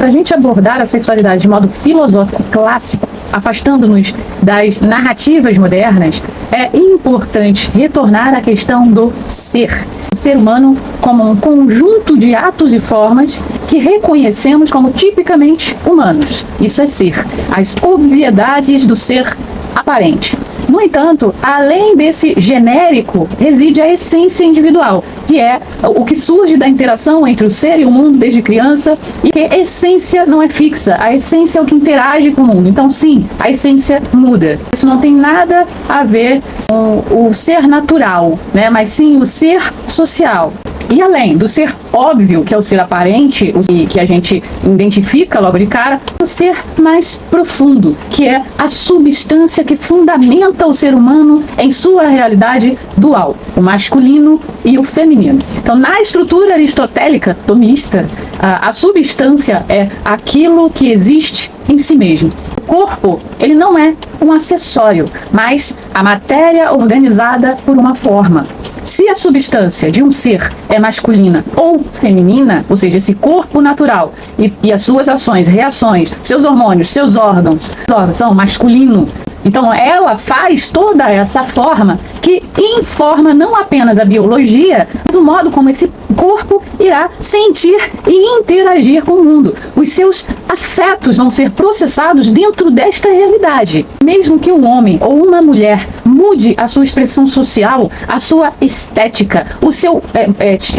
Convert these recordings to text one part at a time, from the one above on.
Para a gente abordar a sexualidade de modo filosófico clássico, afastando-nos das narrativas modernas, é importante retornar à questão do ser. O ser humano como um conjunto de atos e formas que reconhecemos como tipicamente humanos. Isso é ser. As obviedades do ser aparente. No entanto, além desse genérico, reside a essência individual, que é o que surge da interação entre o ser e o mundo desde criança, e que a essência não é fixa, a essência é o que interage com o mundo. Então, sim, a essência muda. Isso não tem nada a ver com o ser natural, né? Mas sim o ser social. E além do ser óbvio, que é o ser aparente, o que a gente identifica logo de cara, o ser mais profundo, que é a substância que fundamenta o ser humano em sua realidade dual, o masculino e o feminino. Então, na estrutura aristotélica tomista, a substância é aquilo que existe em si mesmo. O corpo, ele não é um acessório, mas a matéria organizada por uma forma. Se a substância de um ser é masculina ou feminina, ou seja, esse corpo natural e as suas ações, reações, seus hormônios, seus órgãos são masculino, então ela faz toda essa forma que informa não apenas a biologia, mas o modo como esse corpo irá sentir e interagir com o mundo. Os seus afetos vão ser processados dentro desta realidade. Mesmo que um homem ou uma mulher mude a sua expressão social, a sua estética,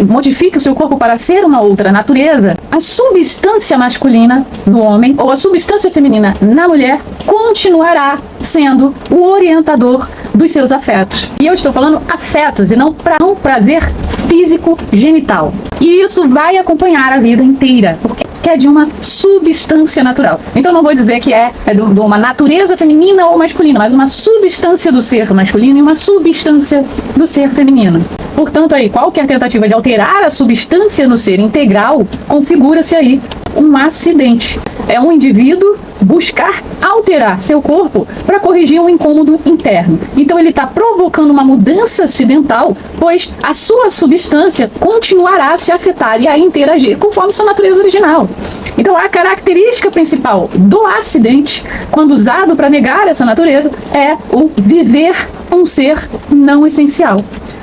modifique o seu corpo para ser uma outra natureza, a substância masculina no homem ou a substância feminina na mulher continuará sendo o orientador dos seus afetos. E eu estou falando afetos e não para um prazer físico genital. E isso vai acompanhar a vida inteira, porque é de uma substância natural. Então não vou dizer que é de uma natureza feminina ou masculina, mas uma substância do ser masculino e uma substância do ser feminino. Portanto, aí, qualquer tentativa de alterar a substância no ser integral, configura-se aí um acidente. É um indivíduo buscar alterar seu corpo para corrigir um incômodo interno. Então ele está provocando uma mudança acidental, pois a sua substância continuará a se afetar e a interagir conforme sua natureza original. Então a característica principal do acidente, quando usado para negar essa natureza, é o viver um ser não essencial.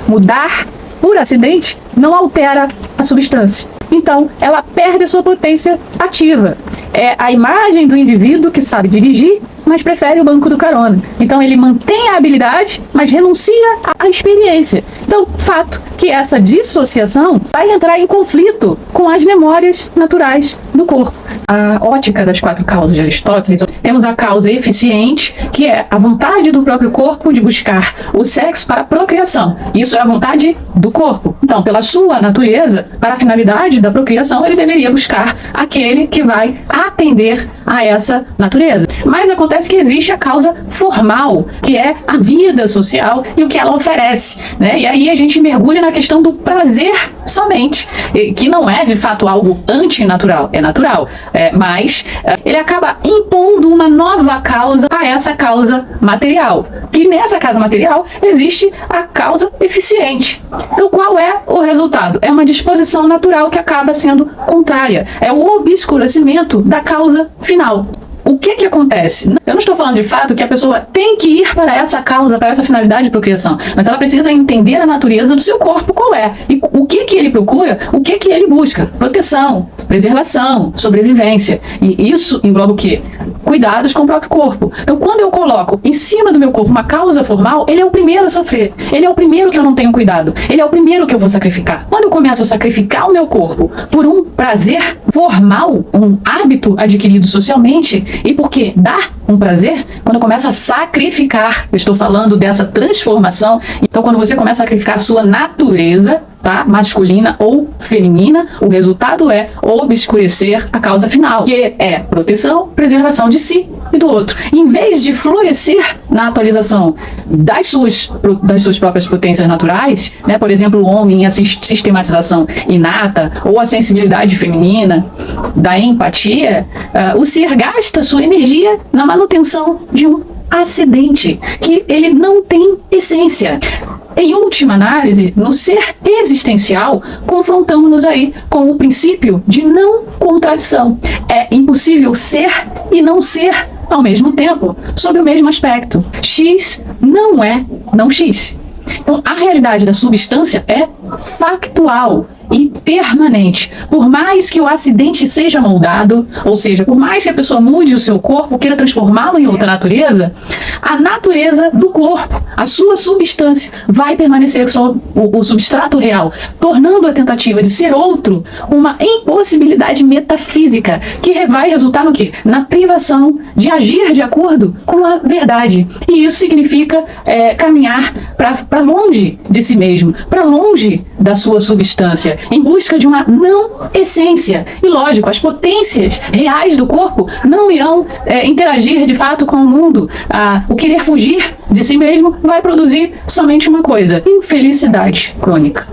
Mudar por acidente não altera a substância. Então, ela perde a sua potência ativa. É a imagem do indivíduo que sabe dirigir, mas prefere o banco do carona. Então, ele mantém a habilidade, mas renuncia à experiência. Então, fato que essa dissociação vai entrar em conflito com as memórias naturais do corpo. A ótica das 4 causas de Aristóteles, temos a causa eficiente, que é a vontade do próprio corpo de buscar o sexo para a procriação. Isso é a vontade do corpo. Então, pela sua natureza, para a finalidade da procriação, ele deveria buscar aquele que vai atender a essa natureza. Mas acontece que existe a causa formal, que é a vida social e o que ela oferece, né? E aí a gente mergulha na questão do prazer somente, que não é de fato algo antinatural, é natural, mas ele acaba impondo uma nova causa a essa causa material. E nessa causa material existe a causa eficiente. Então qual é o resultado? É uma disposição natural que acaba sendo contrária, é o obscurecimento da causa final. O que acontece? Eu não estou falando de fato que a pessoa tem que ir para essa causa, para essa finalidade de procriação, mas ela precisa entender a natureza do seu corpo, qual é, e o que ele procura, o que ele busca. Proteção, preservação, sobrevivência. E isso engloba o quê? Cuidados com o próprio corpo. Então, quando eu coloco em cima do meu corpo uma causa formal, ele é o primeiro a sofrer. Ele é o primeiro que eu não tenho cuidado. Ele é o primeiro que eu vou sacrificar. Quando eu começo a sacrificar o meu corpo por um prazer formal, um hábito adquirido socialmente, e porque dá um prazer, quando eu começo a sacrificar, eu estou falando dessa transformação. Então, quando você começa a sacrificar a sua natureza, tá? Masculina ou feminina, o resultado é obscurecer a causa final, que é proteção, preservação de si e do outro. Em vez de florescer na atualização das suas próprias potências naturais, né? Por exemplo, o homem, a sistematização inata ou a sensibilidade feminina da empatia, o ser gasta sua energia na manutenção de um acidente, que ele não tem essência. em última análise, no ser existencial, confrontamos-nos aí com o princípio de não contradição. É impossível ser e não ser ao mesmo tempo, sob o mesmo aspecto. X não é não X. Então, a realidade da substância é factual e permanente. Por mais que o acidente seja moldado, ou seja, por mais que a pessoa mude o seu corpo, queira transformá-lo em outra natureza, a natureza do corpo, a sua substância, vai permanecer o substrato real, tornando a tentativa de ser outro uma impossibilidade metafísica, que vai resultar no quê? Na privação de agir de acordo com a verdade. E isso significa caminhar para longe de si mesmo, para longe da sua substância, em busca de uma não essência. E lógico, as potências reais do corpo não irão interagir de fato com o mundo. O querer fugir de si mesmo vai produzir somente uma coisa: infelicidade crônica.